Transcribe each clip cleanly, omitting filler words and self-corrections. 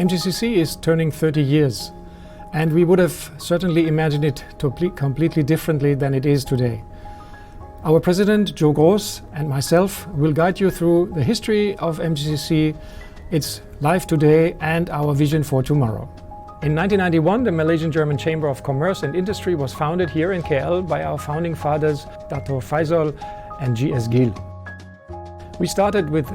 MGCC is turning 30 years, and we would have certainly imagined it completely differently than it is today. Our president, Joe Gross, and myself will guide you through the history of MGCC, its life today, and our vision for tomorrow. In 1991, the Malaysian-German Chamber of Commerce and Industry was founded here in KL by our founding fathers, Dato' Faisal and G.S. Gill. We started with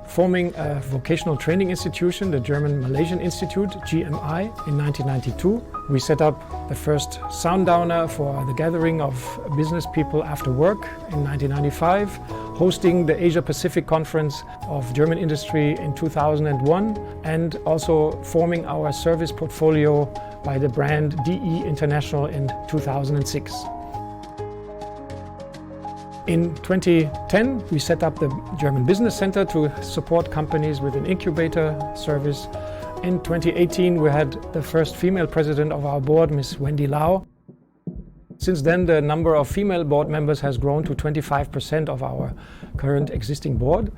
forming a vocational training institution, the German-Malaysian Institute, GMI, in 1992. We set up the first sundowner for the gathering of business people after work in 1995, hosting the Asia-Pacific Conference of German Industry in 2001, and also forming our service portfolio by the brand DE International in 2006. In 2010, we set up the German Business Center to support companies with an incubator service. In 2018, we had the first female president of our board, Ms. Wendy Lau. Since then, the number of female board members has grown to 25% of our current existing board.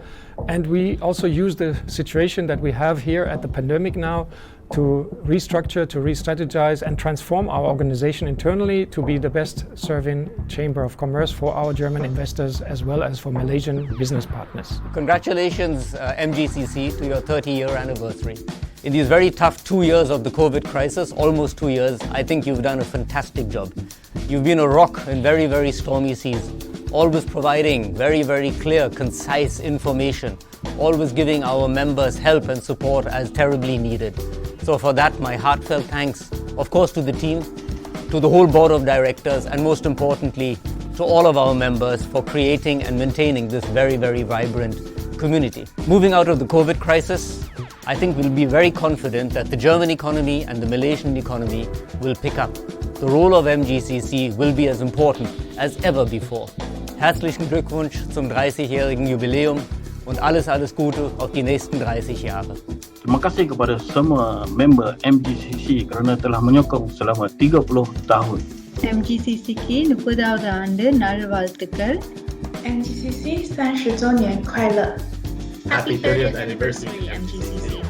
And we also use the situation that we have here at the pandemic now to restructure, to re-strategize and transform our organization internally to be the best serving chamber of commerce for our German investors as well as for Malaysian business partners. Congratulations, MGCC, to your 30-year anniversary. In these very tough 2 years of the COVID crisis, almost 2 years, I think you've done a fantastic job. You've been a rock in very, very stormy seas, always providing very, very clear, concise information, always giving our members help and support as terribly needed. So for that, my heartfelt thanks, of course, to the team, to the whole board of directors, and most importantly, to all of our members for creating and maintaining this very, very vibrant community. Moving out of the COVID crisis, I think we'll be very confident that the German economy and the Malaysian economy will pick up. The role of MGCC will be as important as ever before. Herzlichen Glückwunsch zum 30-jährigen Jubiläum und alles Gute auf die nächsten 30 Jahre. Terima kasih kepada semua member MGCC kerana telah menyokong selama 30 tahun. MGCC-க்கு 30வது ஆண்டு நல்வாழ்த்துக்கள். MGCC 30周年快乐 Happy 30th anniversary, MGCC.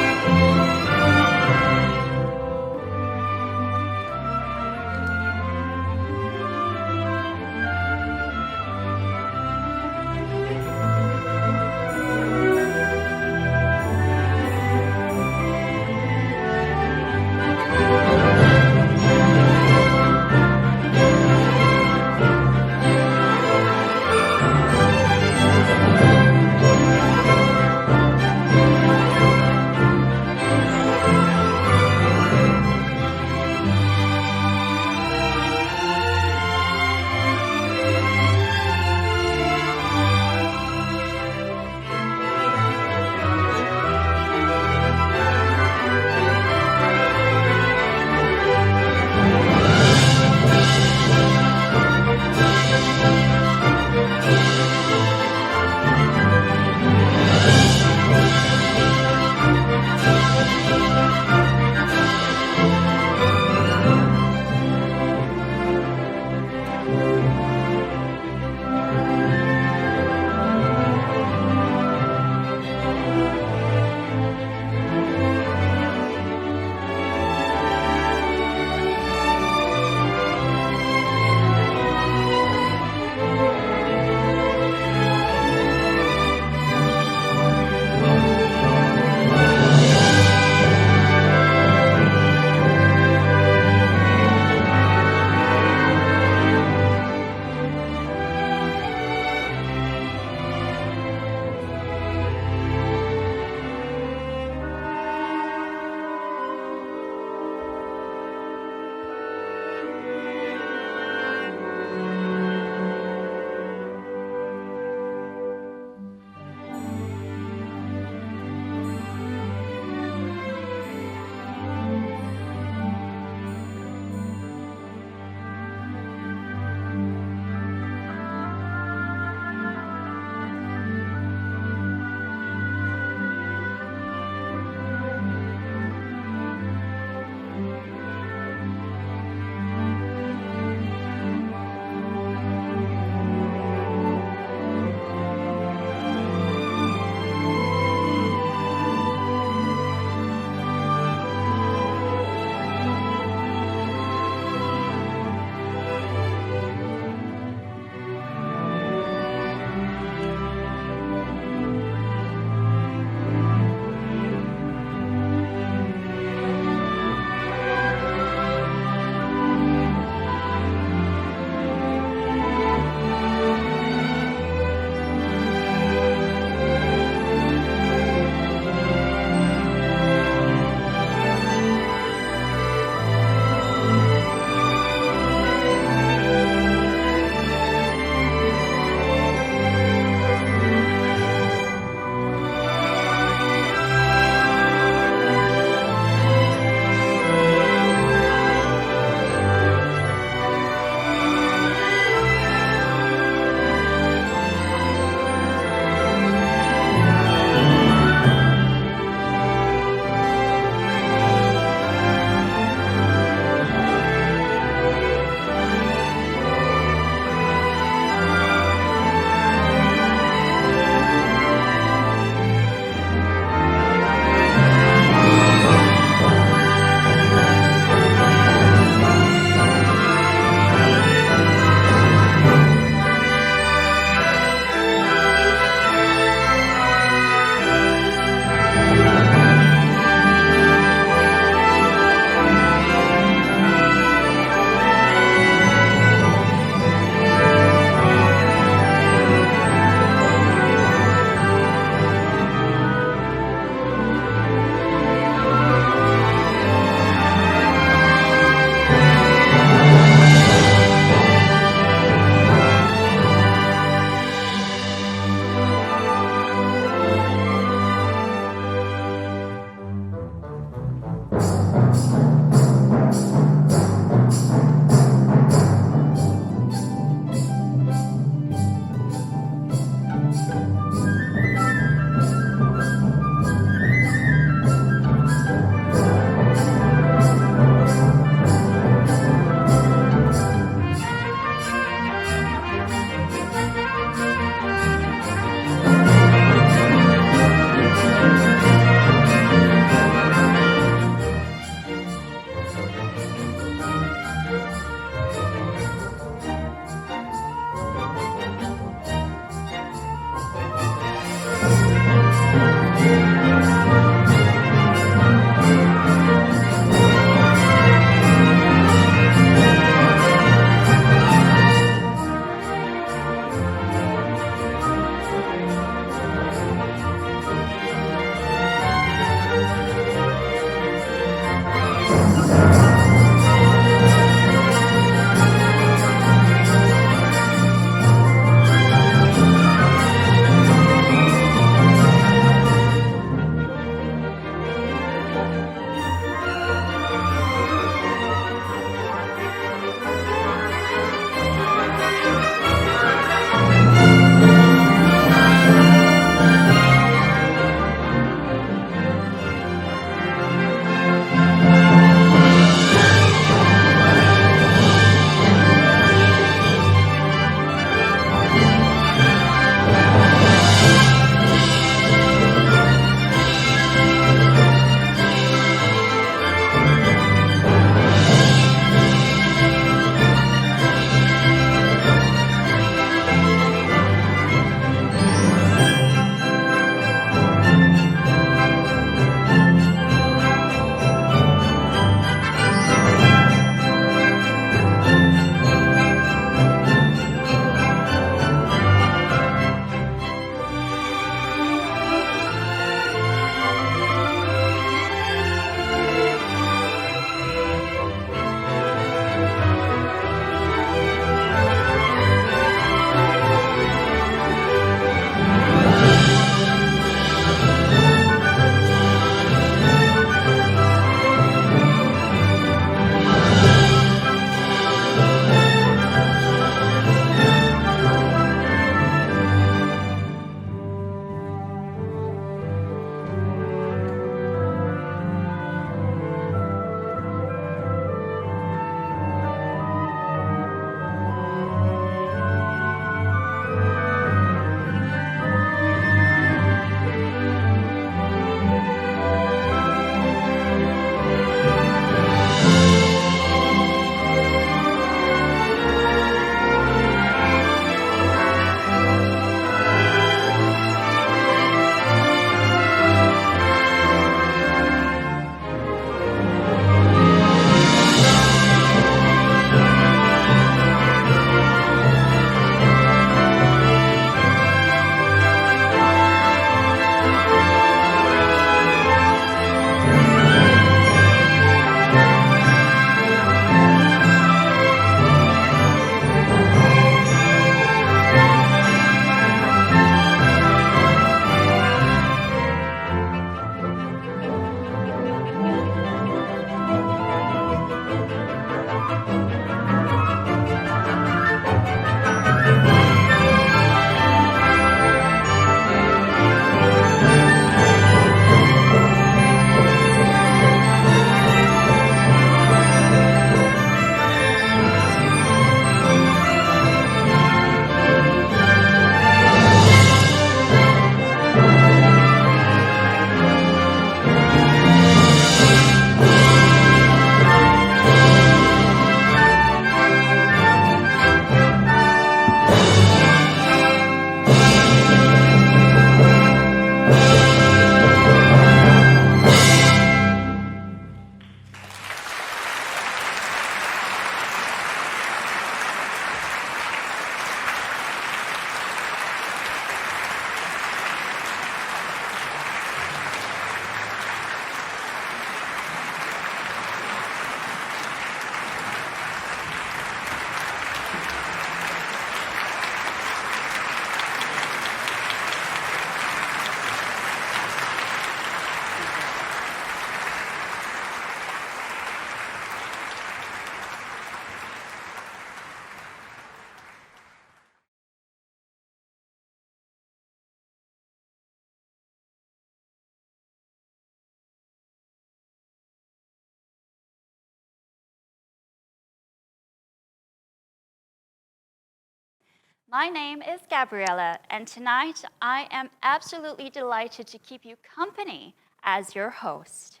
My name is Gabriella, and tonight I am absolutely delighted to keep you company as your host.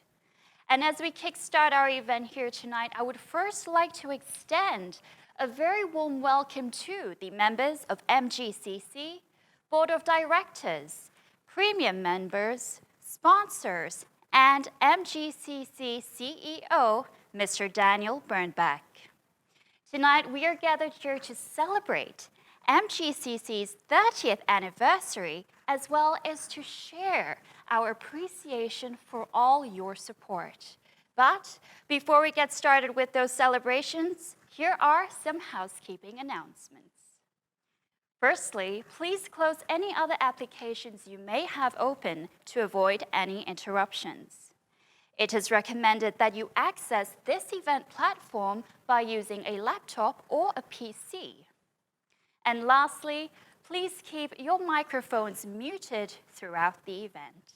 And as we kickstart our event here tonight, I would first like to extend a very warm welcome to the members of MGCC, Board of Directors, Premium members, sponsors, and MGCC CEO, Mr. Daniel Bernbach. Tonight, we are gathered here to celebrate MGCC's 30th anniversary, as well as to share our appreciation for all your support. But before we get started with those celebrations, here are some housekeeping announcements. Firstly, please close any other applications you may have open to avoid any interruptions. It is recommended that you access this event platform by using a laptop or a PC. And lastly, please keep your microphones muted throughout the event.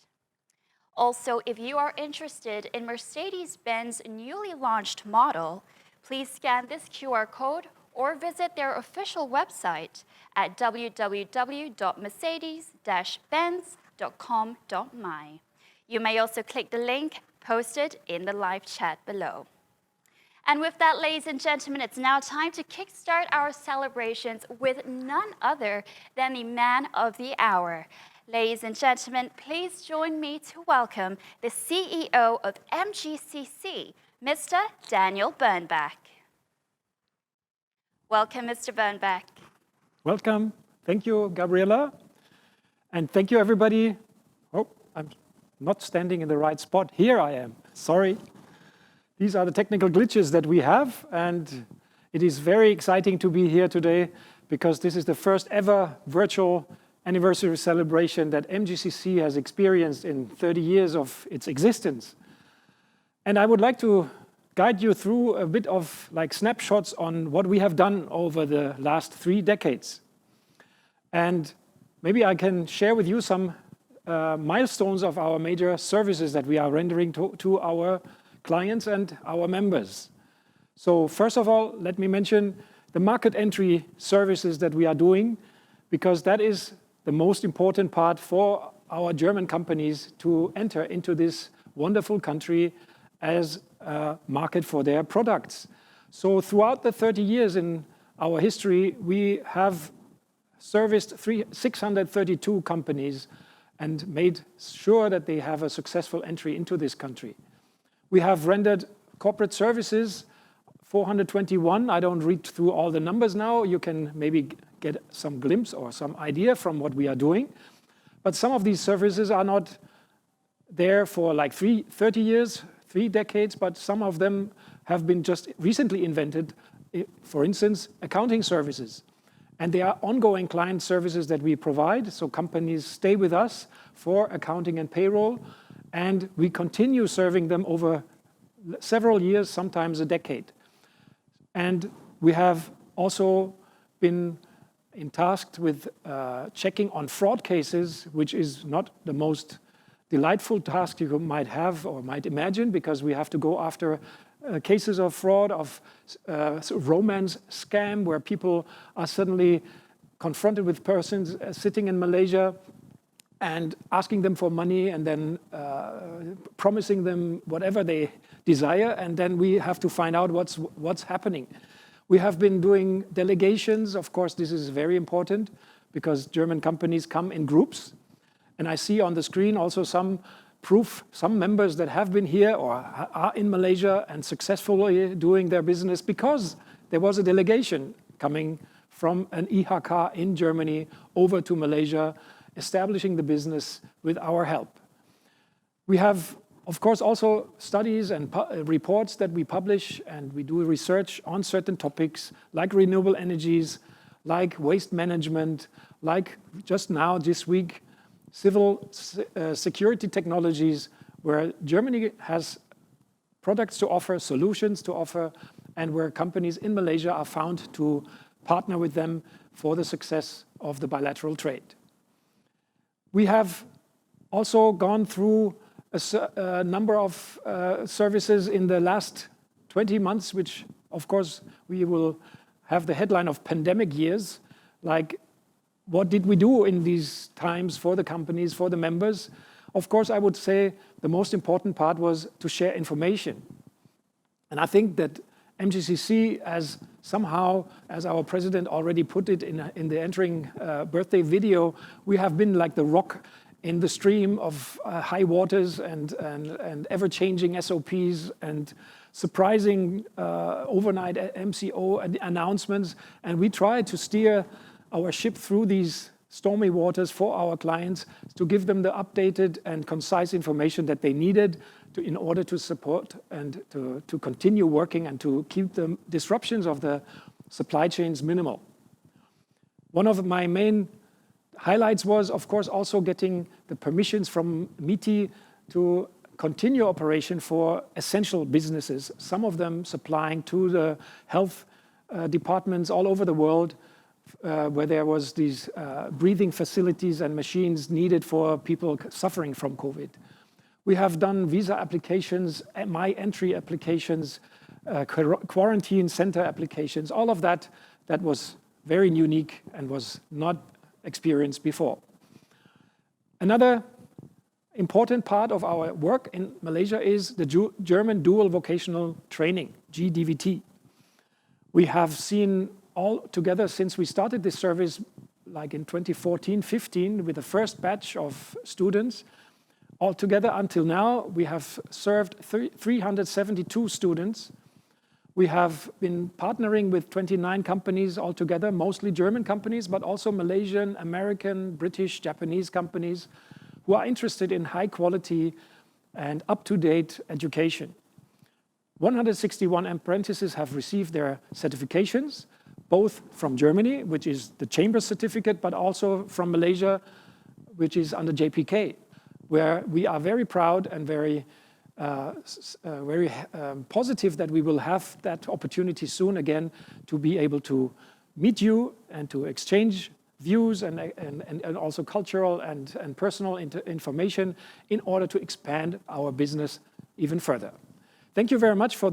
Also, if you are interested in Mercedes-Benz newly launched model, please scan this QR code or visit their official website at www.mercedes-benz.com.my. You may also click the link posted in the live chat below. And with that, ladies and gentlemen, it's now time to kickstart our celebrations with none other than the man of the hour. Ladies and gentlemen, please join me to welcome the CEO of MGCC, Mr. Daniel Bernbach. Welcome, Mr. Bernbach. Welcome. Thank you, Gabriella. And thank you, everybody. Oh, I'm not standing in the right spot. Here I am. Sorry. These are the technical glitches that we have, and it is very exciting to be here today because this is the first ever virtual anniversary celebration that MGCC has experienced in 30 years of its existence. And I would like to guide you through a bit of snapshots on what we have done over the last 3 decades. And maybe I can share with you some milestones of our major services that we are rendering to our clients and our members. So first of all, let me mention the market entry services that we are doing, because that is the most important part for our German companies to enter into this wonderful country as a market for their products. So throughout the 30 years in our history, we have serviced 632 companies and made sure that they have a successful entry into this country. We have rendered corporate services, 421. I don't read through all the numbers now. You can maybe get some glimpse or some idea from what we are doing. But some of these services are not there for 30 years, 3 decades, but some of them have been just recently invented. For instance, accounting services. And they are ongoing client services that we provide. So companies stay with us for accounting and payroll. And we continue serving them over several years, sometimes a decade. And we have also been tasked with checking on fraud cases, which is not the most delightful task you might have or might imagine, because we have to go after cases of fraud, of romance scam, where people are suddenly confronted with persons sitting in Malaysia and asking them for money and then promising them whatever they desire, and then we have to find out what's happening. We have been doing delegations. Of course, this is very important because German companies come in groups. And I see on the screen also some members that have been here or are in Malaysia and successfully doing their business because there was a delegation coming from an IHK in Germany over to Malaysia, establishing the business with our help. We have, of course, also studies and reports that we publish, and we do research on certain topics like renewable energies, like waste management, like just now, this week, civil security technologies, where Germany has products to offer, solutions to offer, and where companies in Malaysia are found to partner with them for the success of the bilateral trade. We have also gone through a number of services in the last 20 months, which, of course, we will have the headline of pandemic years, like what did we do in these times for the companies, for the members? Of course, I would say the most important part was to share information. And I think that MGCC, as somehow, as our president already put it in the entering birthday video, we have been like the rock in the stream of high waters and ever-changing SOPs and surprising overnight MCO announcements. And we try to steer our ship through these stormy waters for our clients to give them the updated and concise information that they needed in order to support and to continue working and to keep the disruptions of the supply chains minimal. One of my main highlights was, of course, also getting the permissions from MITI to continue operation for essential businesses, some of them supplying to the health departments all over the world, where there was these breathing facilities and machines needed for people suffering from COVID. We have done visa applications, my entry applications, quarantine center applications, all of that was very unique and was not experienced before. Another important part of our work in Malaysia is the German Dual Vocational Training, GDVT. We have seen all together since we started this service, like in 2014-15, with the first batch of students. Altogether, until now, we have served 372 students. We have been partnering with 29 companies altogether, mostly German companies, but also Malaysian, American, British, Japanese companies who are interested in high quality and up-to-date education. 161 apprentices have received their certifications, both from Germany, which is the Chamber certificate, but also from Malaysia, which is under JPK, where we are very proud and very positive that we will have that opportunity soon again to be able to meet you and to exchange views and also cultural and personal information in order to expand our business even further. Thank you very much for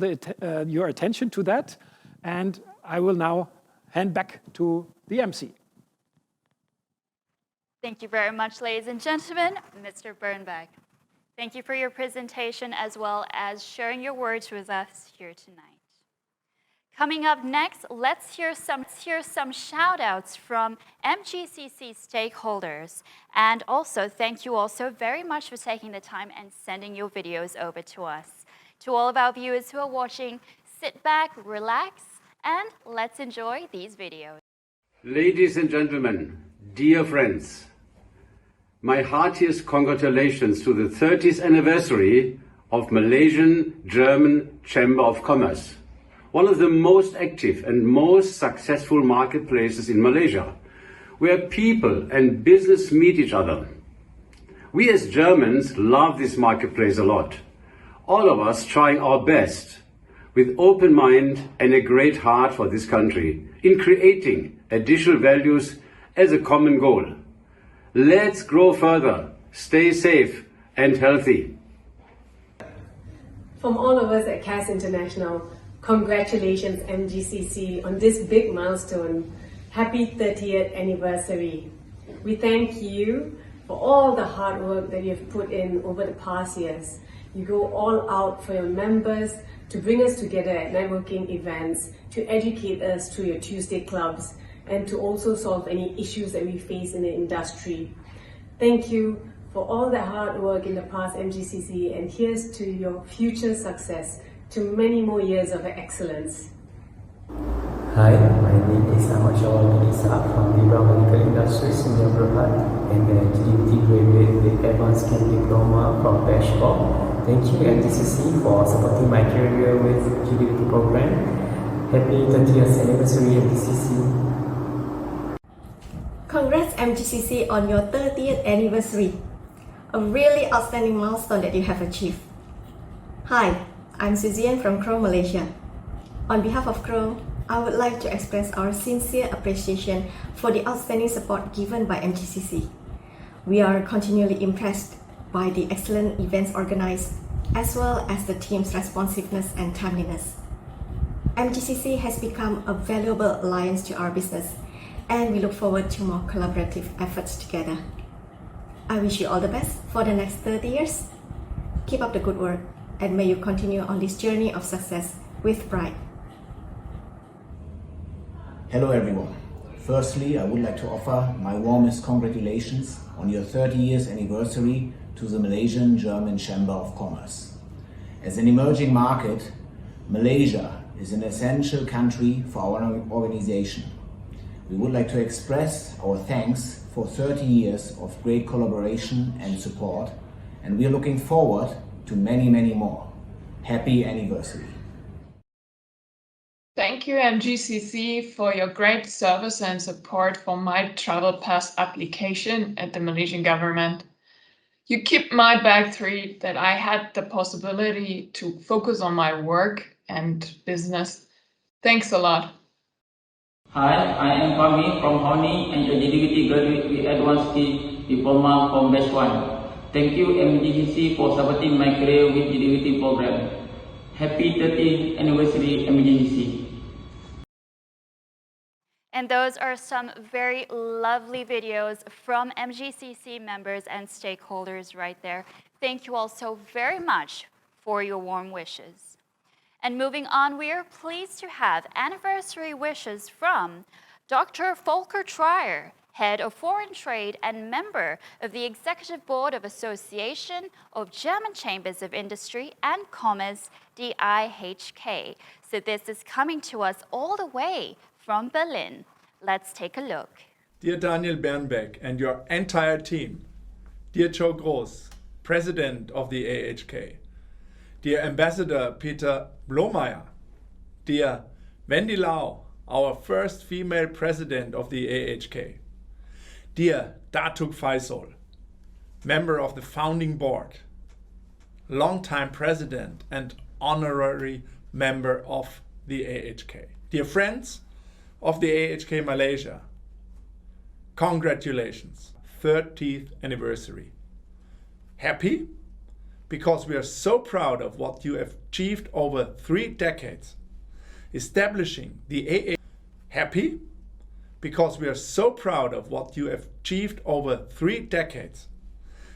your attention to that, and I will now hand back to the MC. Thank you very much, ladies and gentlemen. Mr. Bernbach, thank you for your presentation as well as sharing your words with us here tonight. Coming up next, let's hear some shout-outs from MGCC stakeholders. And also, thank you also very much for taking the time and sending your videos over to us. To all of our viewers who are watching, sit back, relax, and let's enjoy these videos. Ladies and gentlemen, dear friends, my heartiest congratulations to the 30th anniversary of Malaysian-German Chamber of Commerce, one of the most active and most successful marketplaces in Malaysia, where people and business meet each other. We as Germans love this marketplace a lot, all of us trying our best with open mind and a great heart for this country in creating additional values as a common goal. Let's grow further, stay safe and healthy. From all of us at CAS International, congratulations MGCC on this big milestone. Happy 30th anniversary. We thank you for all the hard work that you've put in over the past years. You go all out for your members to bring us together at networking events, to educate us through your Tuesday clubs, and to also solve any issues that we face in the industry. Thank you for all the hard work in the past MGCC, and here's to your future success, to many more years of excellence. Hi, my name is Ahmad Syawal Isa from the Medical Industries in Berhad, and a GDT graduate with Advanced Camp Diploma from Peshawar. Thank you MGCC for supporting my career with GDT program. Happy 30th anniversary MGCC. Congrats MGCC on your 30th anniversary. A really outstanding milestone that you have achieved. Hi, I'm Suzian from Chrome Malaysia. On behalf of Chrome, I would like to express our sincere appreciation for the outstanding support given by MGCC. We are continually impressed by the excellent events organized, as well as the team's responsiveness and timeliness. MGCC has become a valuable alliance to our business, and we look forward to more collaborative efforts together. I wish you all the best for the next 30 years. Keep up the good work, and may you continue on this journey of success with pride. Hello everyone. Firstly, I would like to offer my warmest congratulations on your 30 years anniversary to the Malaysian-German Chamber of Commerce. As an emerging market, Malaysia is an essential country for our organization. We would like to express our thanks for 30 years of great collaboration and support, and we are looking forward to many, many more. Happy anniversary. Thank you, MGCC, for your great service and support for my travel pass application at the Malaysian government. You keep my bag free that I had the possibility to focus on my work and business. Thanks a lot. Hi, I am Fahmi from Honi and a dedicated graduate with Advanced Skill Diploma from Batch 1. Thank you MGCC for supporting my career with dedicated program. Happy 30th anniversary MGCC. And those are some very lovely videos from MGCC members and stakeholders right there. Thank you all so very much for your warm wishes. And moving on, we are pleased to have anniversary wishes from Dr. Volker Trier, Head of Foreign Trade and member of the Executive Board of Association of German Chambers of Industry and Commerce, DIHK. So this is coming to us all the way from Berlin. Let's take a look. Dear Daniel Bernbeck and your entire team, dear Joe Gross, President of the AHK, dear Ambassador Peter Blomeyer, dear Wendy Lau, our first female President of the AHK, dear Datuk Faisal, member of the founding board, longtime President and honorary member of the AHK, dear friends of the AHK Malaysia, congratulations, 30th anniversary. Happy? Because we are so proud of what you have achieved over 3 decades, establishing the AHK. Happy? Because we are so proud of what you have achieved over 3 decades,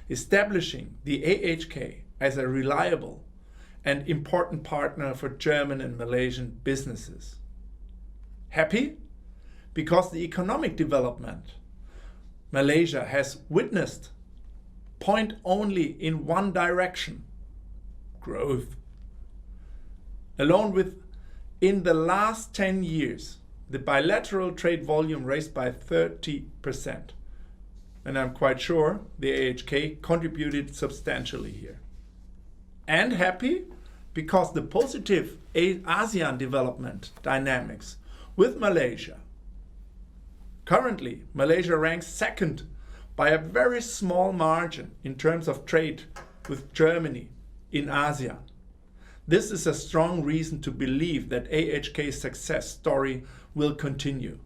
establishing the AHK as a reliable and important partner for German and Malaysian businesses. Happy? Because the economic development Malaysia has witnessed point only in one direction: growth. Alone within the last 10 years, the bilateral trade volume raised by 30%. And I'm quite sure the AHK contributed substantially here. And happy because the positive ASEAN development dynamics with Malaysia. Currently, Malaysia ranks second by a very small margin in terms of trade with Germany in ASEAN. This is a strong reason to believe that AHK's success story will continue.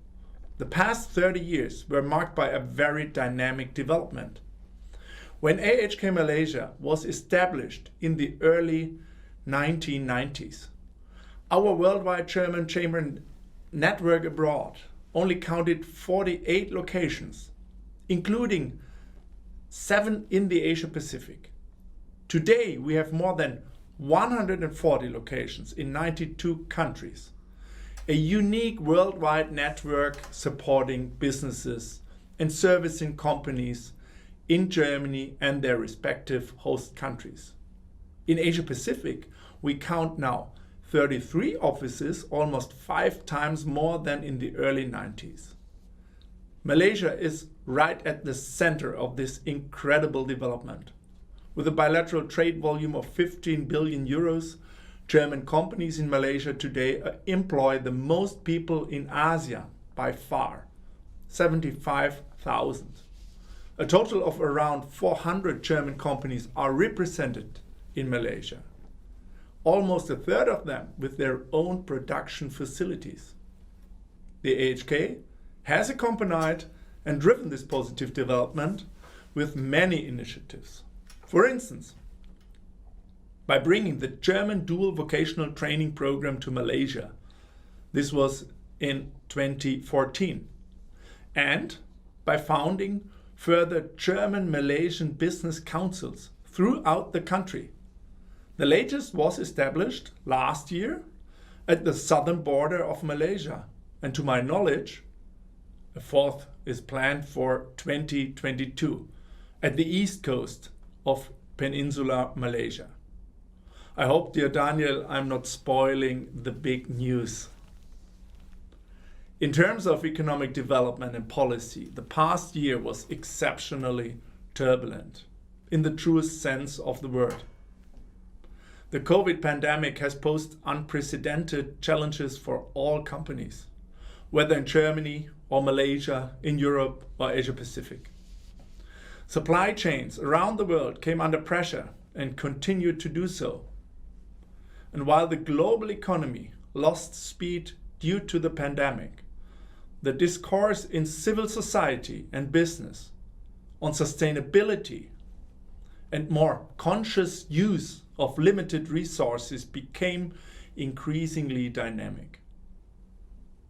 The past 30 years were marked by a very dynamic development. When AHK Malaysia was established in the early 1990s, our worldwide German chamber network abroad only counted 48 locations, including 7 in the Asia Pacific. Today, we have more than 140 locations in 92 countries, a unique worldwide network supporting businesses and servicing companies in Germany and their respective host countries. In Asia Pacific, we count now 33 offices, almost 5 times more than in the early 90s. Malaysia is right at the center of this incredible development. With a bilateral trade volume of 15 billion euros, German companies in Malaysia today employ the most people in ASEAN by far, 75,000. A total of around 400 German companies are represented in Malaysia. Almost a third of them with their own production facilities. The AHK has accompanied and driven this positive development with many initiatives. For instance, by bringing the German dual vocational training program to Malaysia. This was in 2014. and by founding further German-Malaysian business councils throughout the country. The latest was established last year at the southern border of Malaysia, and to my knowledge, a fourth is planned for 2022 at the east coast of Peninsular Malaysia. I hope, dear Daniel, I'm not spoiling the big news. In terms of economic development and policy, the past year was exceptionally turbulent, in the truest sense of the word. The COVID pandemic has posed unprecedented challenges for all companies, whether in Germany or Malaysia, in Europe or Asia Pacific. Supply chains around the world came under pressure and continued to do so. And while the global economy lost speed due to the pandemic, the discourse in civil society and business on sustainability and more conscious use of limited resources became increasingly dynamic.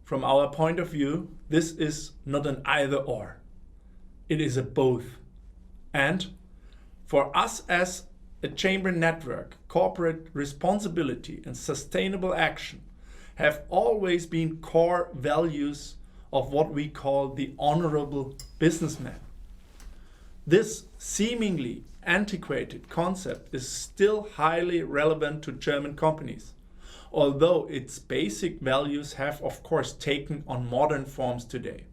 From our point of view, this is not an either-or. It is a both. And for us as a chamber network, corporate responsibility and sustainable action have always been core values of what we call the honorable businessman. This seemingly antiquated concept is still highly relevant to German companies, although its basic values have of course taken on modern forms today.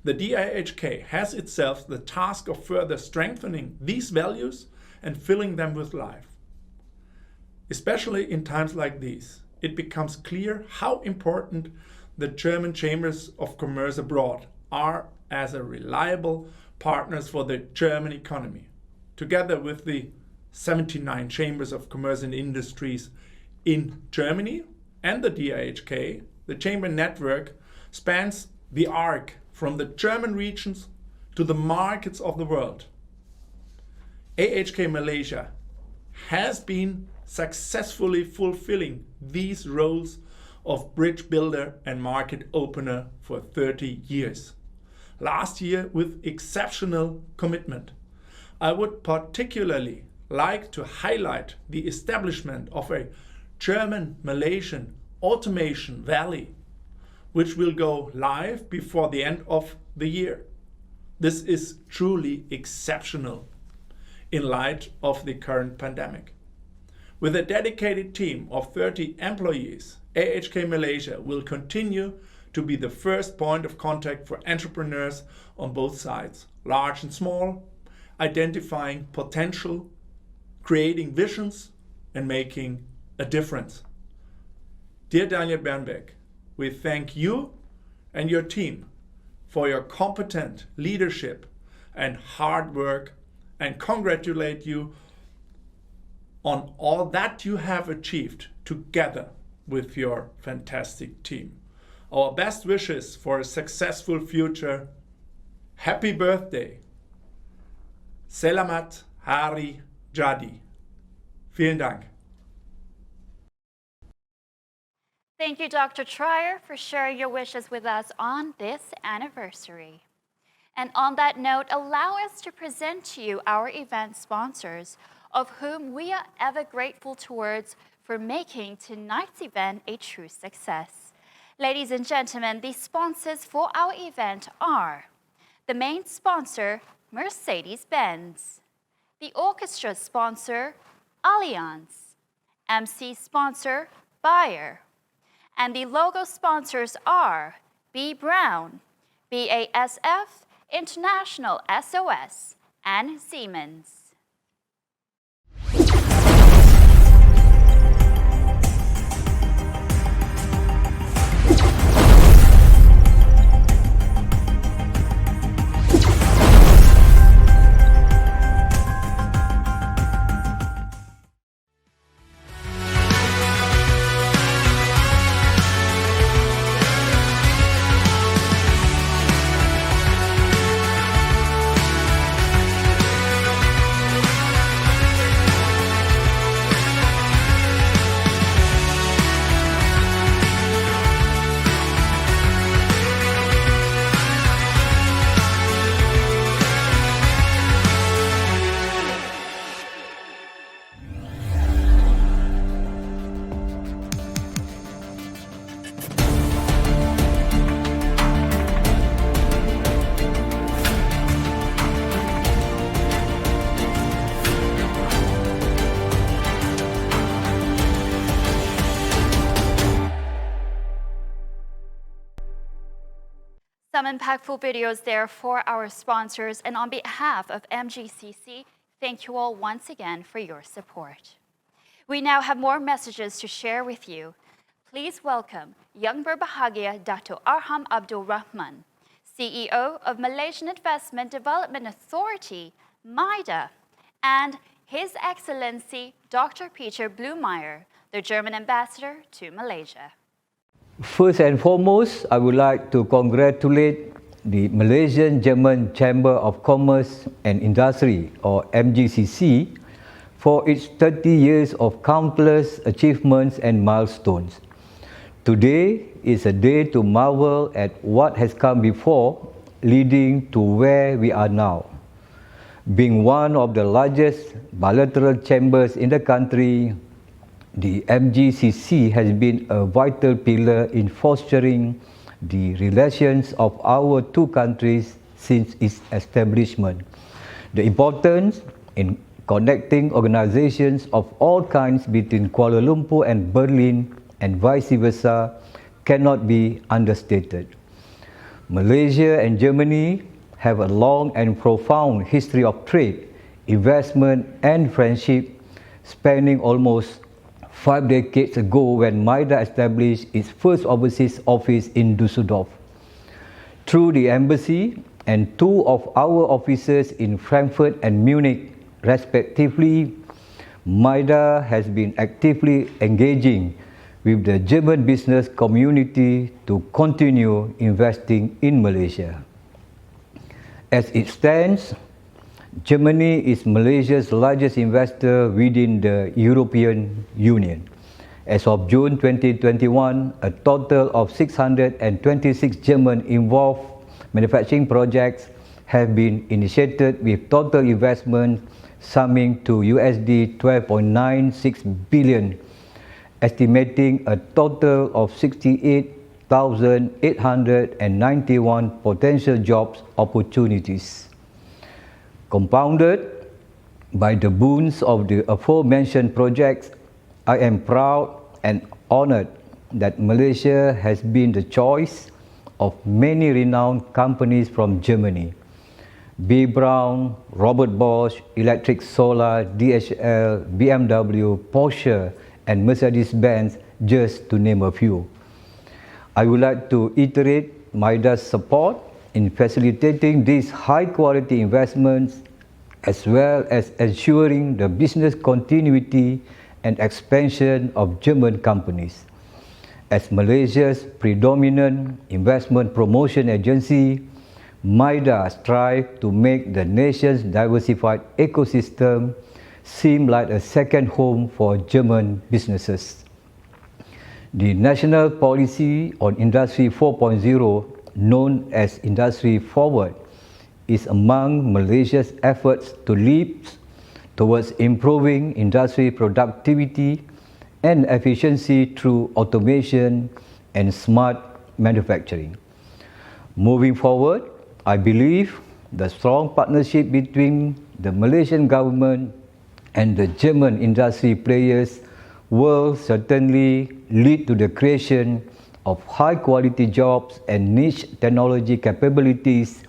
The DIHK has itself the task of further strengthening these values and filling them with life. Especially in times like these, it becomes clear how important the German chambers of commerce abroad are as a reliable partners for the German economy. Together with the 79 chambers of commerce and industries in Germany and the DIHK, the chamber network spans the arc from the German regions to the markets of the world. AHK Malaysia has been successfully fulfilling these roles of bridge builder and market opener for 30 years. Last year with exceptional commitment. I would particularly like to highlight the establishment of a German-Malaysian automation valley, which will go live before the end of the year. This is truly exceptional in light of the current pandemic. With a dedicated team of 30 employees, AHK Malaysia will continue to be the first point of contact for entrepreneurs on both sides, large and small, identifying potential, creating visions, and making a difference. Dear Daniel Bernbeck, we thank you and your team for your competent leadership and hard work and congratulate you on all that you have achieved together with your fantastic team. Our best wishes for a successful future. Happy birthday. Selamat Hari Jadi. Vielen Dank. Thank you, Dr. Trier, for sharing your wishes with us on this anniversary. And on that note, allow us to present to you our event sponsors, of whom we are ever grateful towards for making tonight's event a true success. Ladies and gentlemen, the sponsors for our event are the main sponsor, Mercedes-Benz, the orchestra sponsor, Allianz, MC sponsor, Bayer, and the logo sponsors are B. Brown, BASF, International SOS, and Siemens. some impactful videos there for our sponsors, and on behalf of MGCC, thank you all once again for your support. We now have more messages to share with you. Please welcome Yang Berbahagia Dato Arham Abdul Rahman, CEO of Malaysian Investment Development Authority, MIDA, and His Excellency Dr. Peter Blumeyer, the German ambassador to Malaysia. First and foremost, I would like to congratulate the Malaysian German Chamber of Commerce and Industry, or MGCC, for its 30 years of countless achievements and milestones. Today is a day to marvel at what has come before, leading to where we are now. Being one of the largest bilateral chambers in the country, the MGCC has been a vital pillar in fostering the relations of our two countries since its establishment. The importance in connecting organizations of all kinds between Kuala Lumpur and Berlin and vice versa cannot be understated. Malaysia and Germany have a long and profound history of trade, investment and friendship, spanning almost 5 decades ago when MIDA established its first overseas office in Düsseldorf. Through the embassy and 2 of our offices in Frankfurt and Munich, respectively, MIDA has been actively engaging with the German business community to continue investing in Malaysia. As it stands, Germany is Malaysia's largest investor within the European Union. As of June 2021, a total of 626 German-involved manufacturing projects have been initiated with total investment summing to USD 12.96 billion, estimating a total of 68,891 potential jobs opportunities. Compounded by the boons of the aforementioned projects, I am proud and honored that Malaysia has been the choice of many renowned companies from Germany. B. Braun, Robert Bosch, Electric Solar, DHL, BMW, Porsche, and Mercedes-Benz, just to name a few. I would like to iterate MIDA's support in facilitating these high-quality investments, as well as ensuring the business continuity and expansion of German companies. As Malaysia's predominant investment promotion agency, MIDA strives to make the nation's diversified ecosystem seem like a second home for German businesses. The National Policy on Industry 4.0, known as Industry Forward, is among Malaysia's efforts to leap towards improving industry productivity and efficiency through automation and smart manufacturing. Moving forward, I believe the strong partnership between the Malaysian government and the German industry players will certainly lead to the creation of high-quality jobs and niche technology capabilities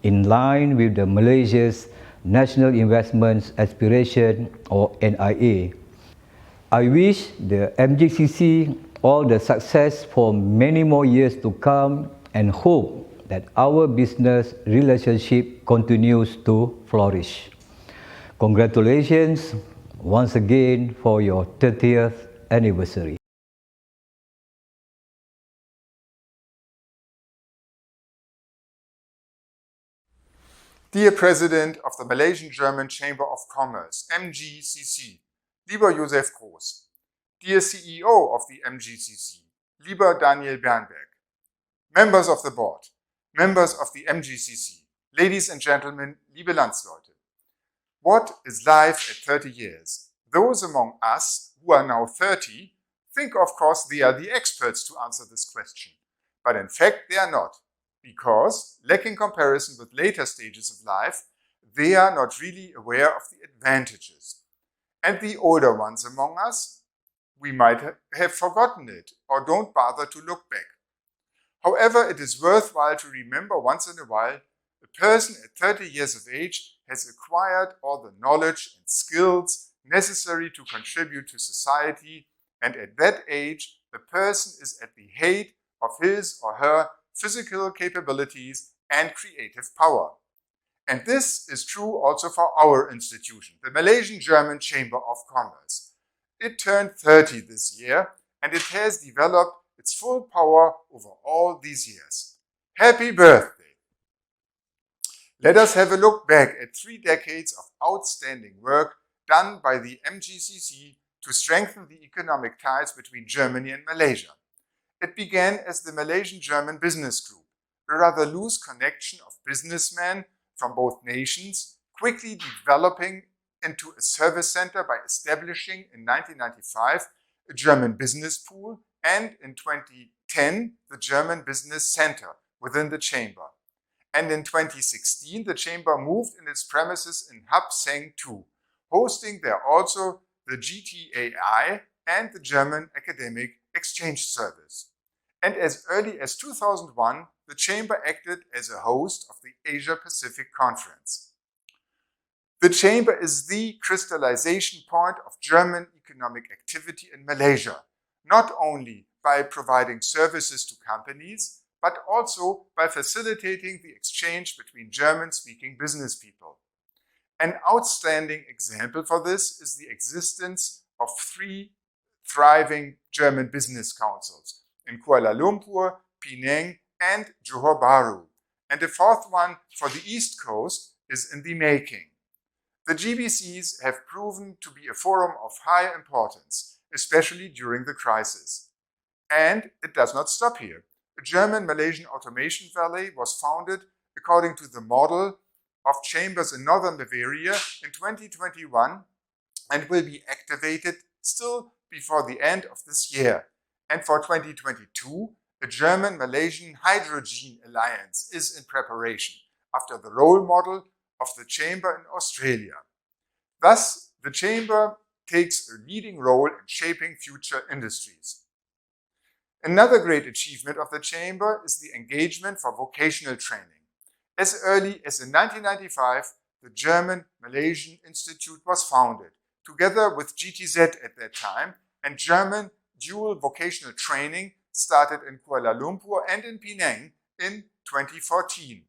in line with the Malaysia's National Investments Aspiration, or NIA. I wish the MGCC all the success for many more years to come and hope that our business relationship continues to flourish. Congratulations once again for your 30th anniversary. Dear President of the Malaysian-German Chamber of Commerce, MGCC, lieber Josef Groß. Dear CEO of the MGCC, lieber Daniel Bernberg. Members of the board, members of the MGCC, ladies and gentlemen, liebe Landsleute. What is life at 30 years? Those among us who are now 30 think, of course, they are the experts to answer this question. But in fact, they are not. Because, lacking comparison with later stages of life, they are not really aware of the advantages. And the older ones among us, we might have forgotten it or don't bother to look back. However, it is worthwhile to remember once in a while, a person at 30 years of age has acquired all the knowledge and skills necessary to contribute to society, and at that age, the person is at the height of his or her physical capabilities and creative power. And this is true also for our institution, the Malaysian German Chamber of Commerce. It turned 30 this year, and it has developed its full power over all these years. Happy birthday! Let us have a look back at 3 decades of outstanding work done by the MGCC to strengthen the economic ties between Germany and Malaysia. It began as the Malaysian-German Business Group, a rather loose connection of businessmen from both nations, quickly developing into a service center by establishing in 1995 a German business pool and in 2010 the German Business Center within the Chamber. And in 2016 the Chamber moved in its premises in Hub Seng 2, hosting there also the GTAI and the German Academic Exchange Service. And as early as 2001, the Chamber acted as a host of the Asia-Pacific Conference. The Chamber is the crystallization point of German economic activity in Malaysia, not only by providing services to companies, but also by facilitating the exchange between German-speaking business people. An outstanding example for this is the existence of 3 thriving German business councils in Kuala Lumpur, Penang, and Johor Bahru, and a 4th one for the East Coast is in the making. The GBCs have proven to be a forum of high importance, especially during the crisis. And it does not stop here. A German-Malaysian automation valley was founded according to the model of chambers in northern Bavaria in 2021 and will be activated still before the end of this year. And for 2022, a German-Malaysian hydrogen alliance is in preparation after the role model of the Chamber in Australia. Thus, the Chamber takes a leading role in shaping future industries. Another great achievement of the Chamber is the engagement for vocational training. As early as in 1995, the German-Malaysian Institute was founded, together with GTZ at that time, and German dual vocational training started in Kuala Lumpur and in Penang in 2014.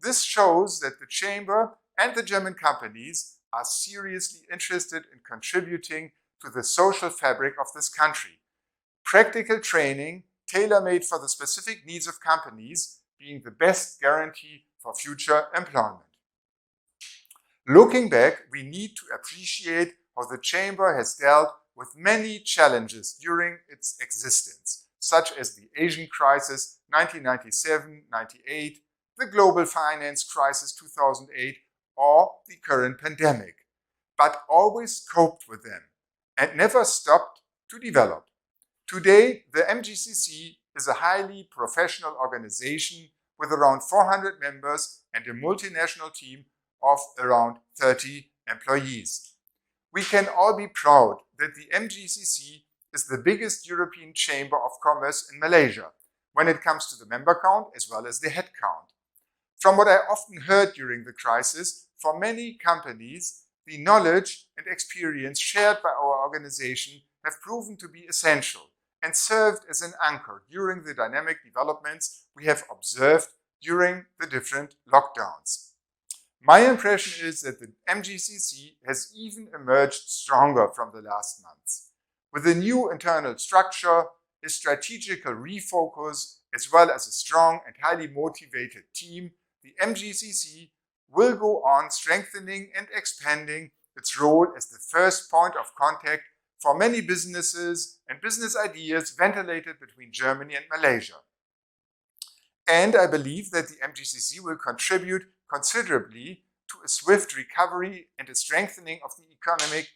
This shows that the Chamber and the German companies are seriously interested in contributing to the social fabric of this country. Practical training, tailor-made for the specific needs of companies, being the best guarantee for future employment. Looking back, we need to appreciate how the Chamber has dealt with many challenges during its existence, such as the Asian crisis 1997-98, the global finance crisis 2008, or the current pandemic, but always coped with them and never stopped to develop. Today, the MGCC is a highly professional organization with around 400 members and a multinational team of around 30 employees. We can all be proud that the MGCC is the biggest European Chamber of Commerce in Malaysia when it comes to the member count as well as the head count. From what I often heard during the crisis, for many companies, the knowledge and experience shared by our organization have proven to be essential and served as an anchor during the dynamic developments we have observed during the different lockdowns. My impression is that the MGCC has even emerged stronger from the last months. With a new internal structure, a strategical refocus, as well as a strong and highly motivated team, the MGCC will go on strengthening and expanding its role as the first point of contact for many businesses and business ideas ventilated between Germany and Malaysia. And I believe that the MGCC will contribute considerably to a swift recovery and a strengthening of the economic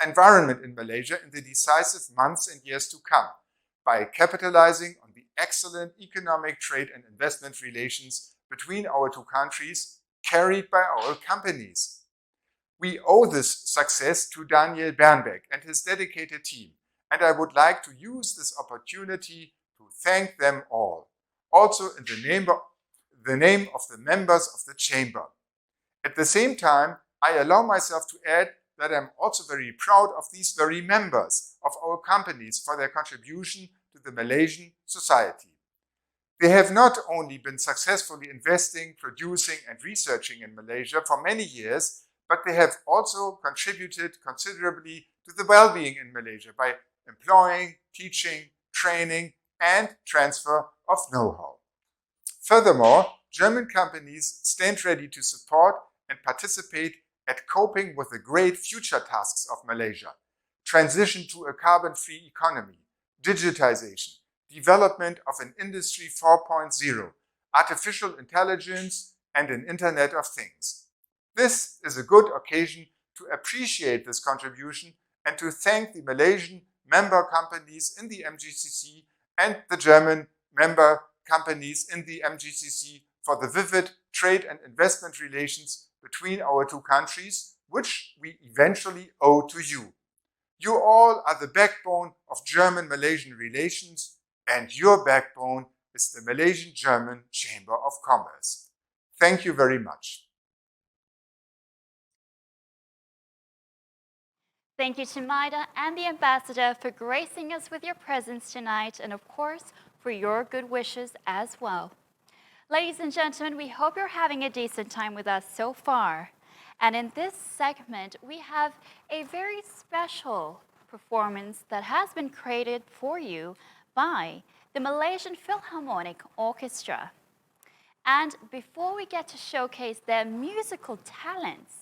environment in Malaysia in the decisive months and years to come by capitalizing on the excellent economic, trade and investment relations between our two countries carried by our companies. We owe this success to Daniel Bernbeck and his dedicated team, and I would like to use this opportunity to thank them all. also in the name of the members of the Chamber. At the same time, I allow myself to add that I'm also very proud of these very members of our companies for their contribution to the Malaysian society. They have not only been successfully investing, producing, and researching in Malaysia for many years, but they have also contributed considerably to the well-being in Malaysia by employing, teaching, training, and transfer of know-how. Furthermore, German companies stand ready to support and participate at coping with the great future tasks of Malaysia: transition to a carbon-free economy, digitization, development of an Industry 4.0, artificial intelligence, and an Internet of Things. This is a good occasion to appreciate this contribution and to thank the Malaysian member companies in the MGCC and the German member companies in the MGCC for the vivid trade and investment relations between our two countries, which we eventually owe to you. You all are the backbone of German-Malaysian relations, and your backbone is the Malaysian-German Chamber of Commerce. Thank you very much. Thank you to Maida and the Ambassador for gracing us with your presence tonight, and of course, for your good wishes as well. Ladies and gentlemen, we hope you're having a decent time with us so far. And in this segment, we have a very special performance that has been created for you by the Malaysian Philharmonic Orchestra. And before we get to showcase their musical talents,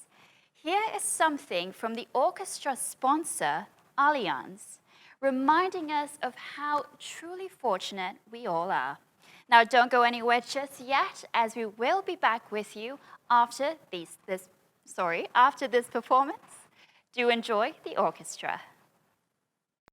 here is something from the orchestra sponsor, Allianz, reminding us of how truly fortunate we all are. Now, don't go anywhere just yet, as we will be back with you after this performance. Do enjoy the orchestra.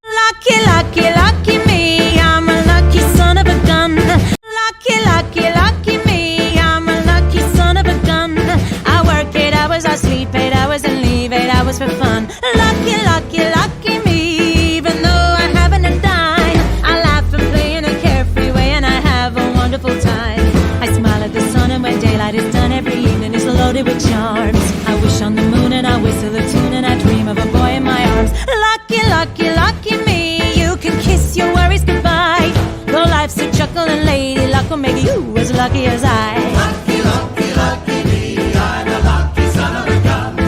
Lucky, lucky, lucky me, I'm a lucky son of a gun. Lucky, lucky, lucky me, I'm a lucky son of a gun. I work 8 hours, I sleep 8 hours, and leave 8 hours for fun. Lucky, lucky, lucky me, even though I haven't a dime. I laugh and play in a carefree way, and I have a wonderful time. I smile at the sun, and when daylight is done, every evening is loaded with charms. I wish on the moon, and I whistle a tune, and I dream of a boy in my arms. Lucky, lucky, lucky me, you can kiss your worries goodbye. Though life's a chuckle and lady luck will make you as lucky as I. Lucky, lucky, lucky me, I'm a lucky son of a gun.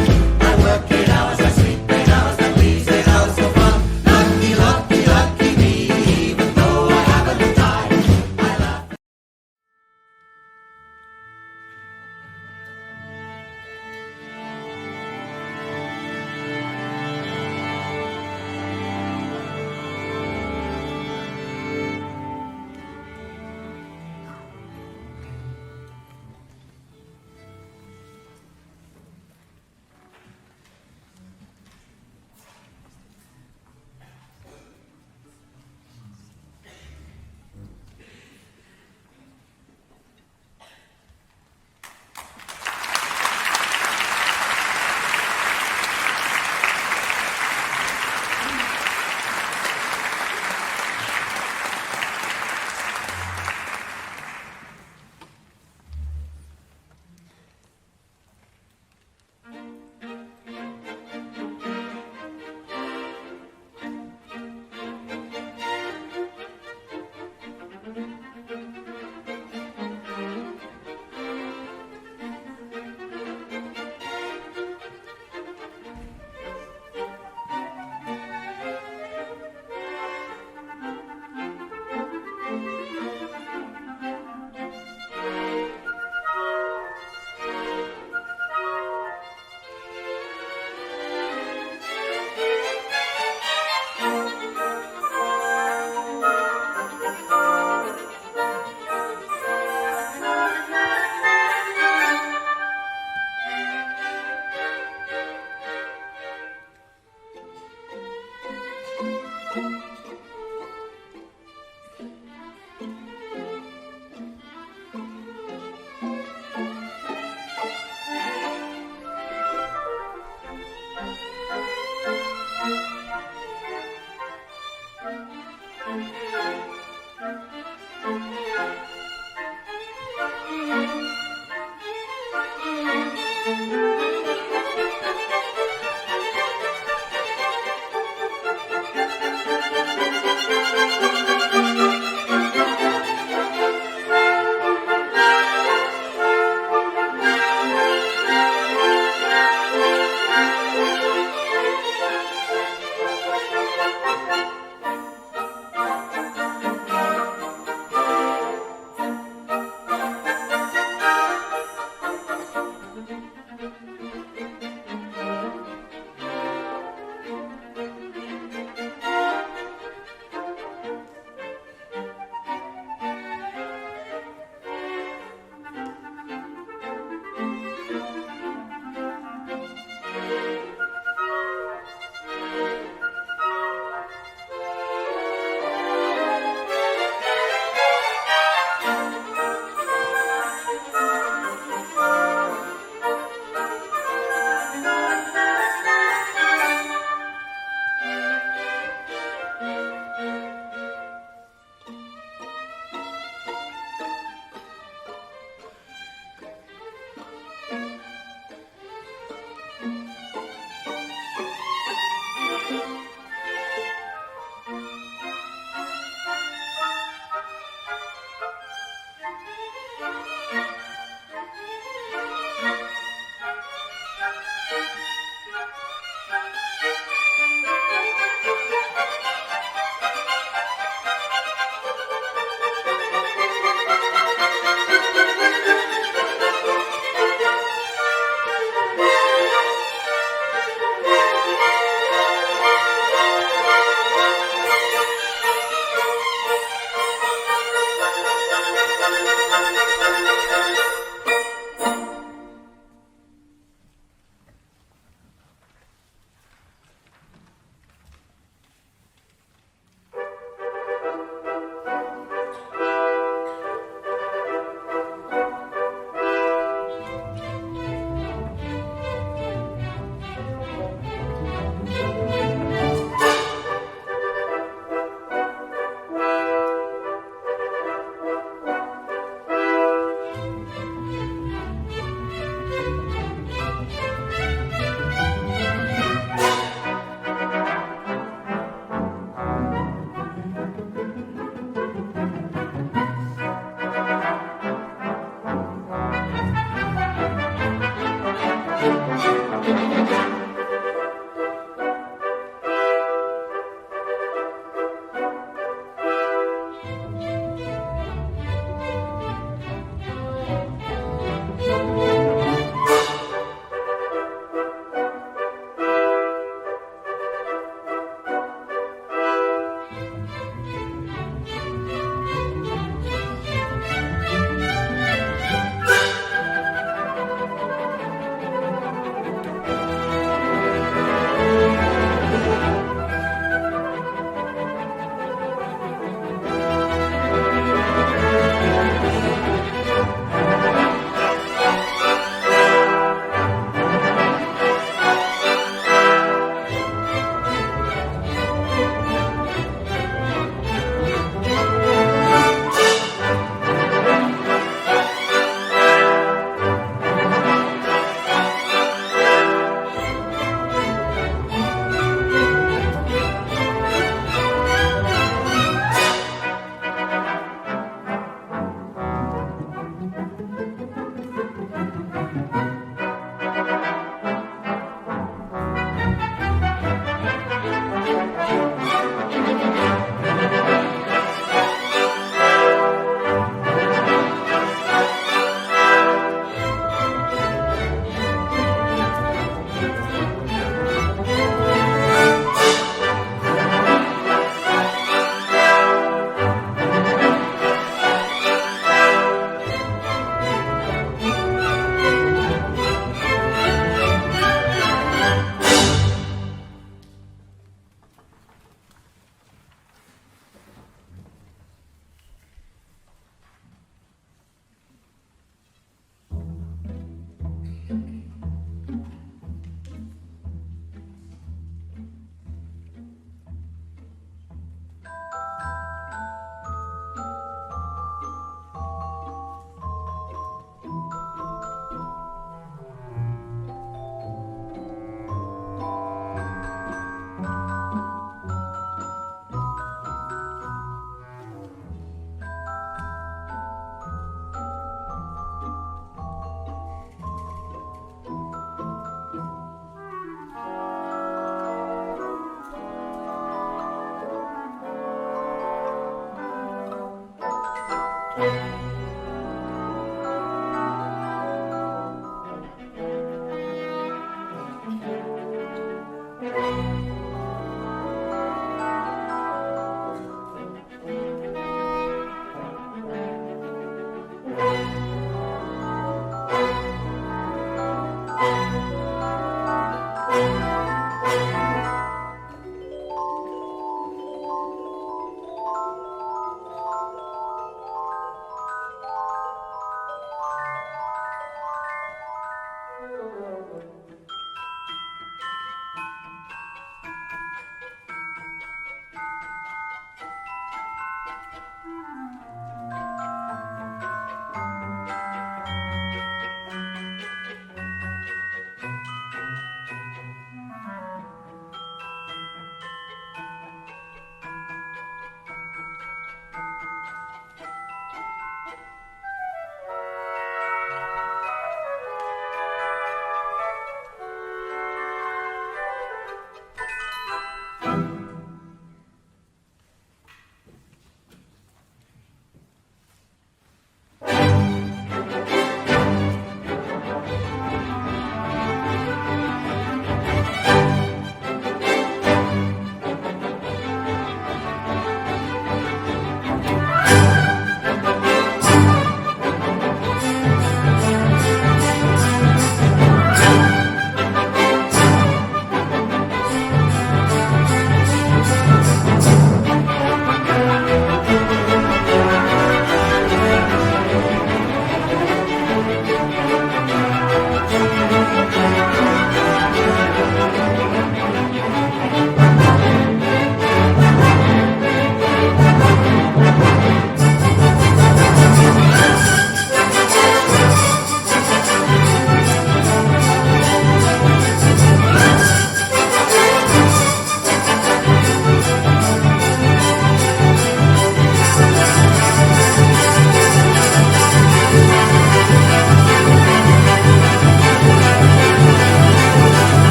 I work 8 hours, I sleep 8 hours, that leaves 8 hours for fun. Lucky, lucky, lucky me, even though I haven't died, I laugh.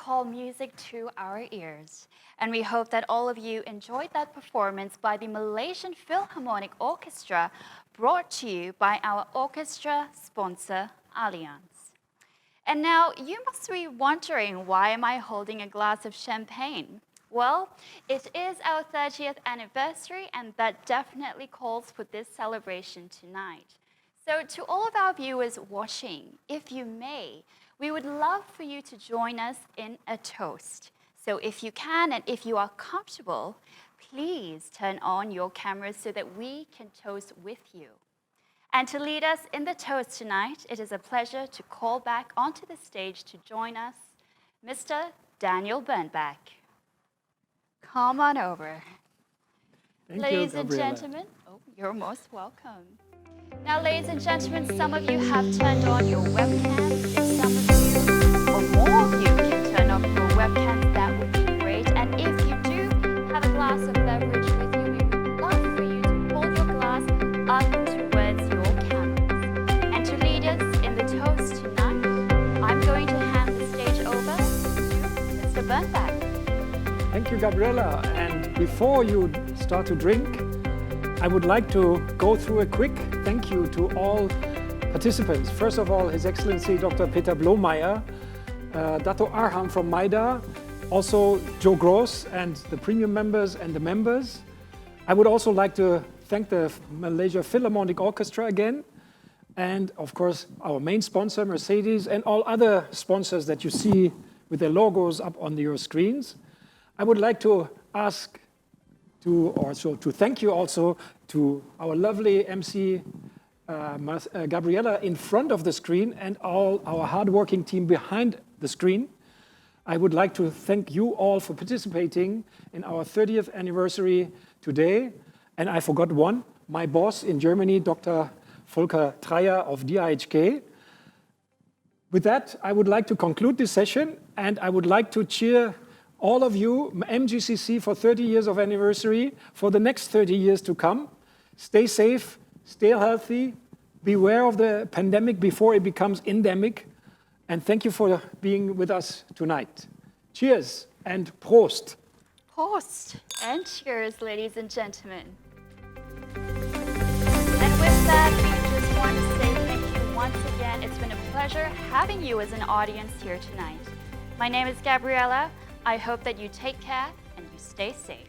call music to our ears. And we hope that all of you enjoyed that performance by the Malaysian Philharmonic Orchestra, brought to you by our orchestra sponsor, Allianz. And now you must be wondering, why am I holding a glass of champagne? Well, it is our 30th anniversary, and that definitely calls for this celebration tonight. So to all of our viewers watching, if you may, we would love for you to join us in a toast. So if you can and if you are comfortable, please turn on your cameras so that we can toast with you. And to lead us in the toast tonight, it is a pleasure to call back onto the stage to join us, Mr. Daniel Bernbach. Come on over. Ladies and gentlemen, you're most welcome. Now, ladies and gentlemen, some of you have turned on your webcams. If some of you, or more of you, can turn off your webcams, that would be great. And if you do have a glass of beverage with you, we would love for you to hold your glass up towards your cameras. And to lead us in the toast tonight, I'm going to hand the stage over to Mr. Bernbach. Thank you, Gabriela. And before you start to drink, I would like to go through a quick thank you to all participants. First of all, His Excellency Dr. Peter Blomeyer, Dato Arham from MIDA, also Joe Gross and the premium members and the members. I would also like to thank the Malaysia Philharmonic Orchestra again, and of course our main sponsor, Mercedes, and all other sponsors that you see with their logos up on your screens. I would like to ask to thank you also to our lovely MC Gabriela in front of the screen and all our hardworking team behind the screen. I would like to thank you all for participating in our 30th anniversary today. And I forgot one, my boss in Germany, Dr. Volker Treyer of DIHK. With that, I would like to conclude this session, and I would like to cheer all of you, MGCC, for 30 years of anniversary, for the next 30 years to come. Stay safe, stay healthy, beware of the pandemic before it becomes endemic, and thank you for being with us tonight. Cheers and Prost. Prost and cheers, ladies and gentlemen. And with that, we just want to say thank you once again. It's been a pleasure having you as an audience here tonight. My name is Gabriela. I hope that you take care and you stay safe.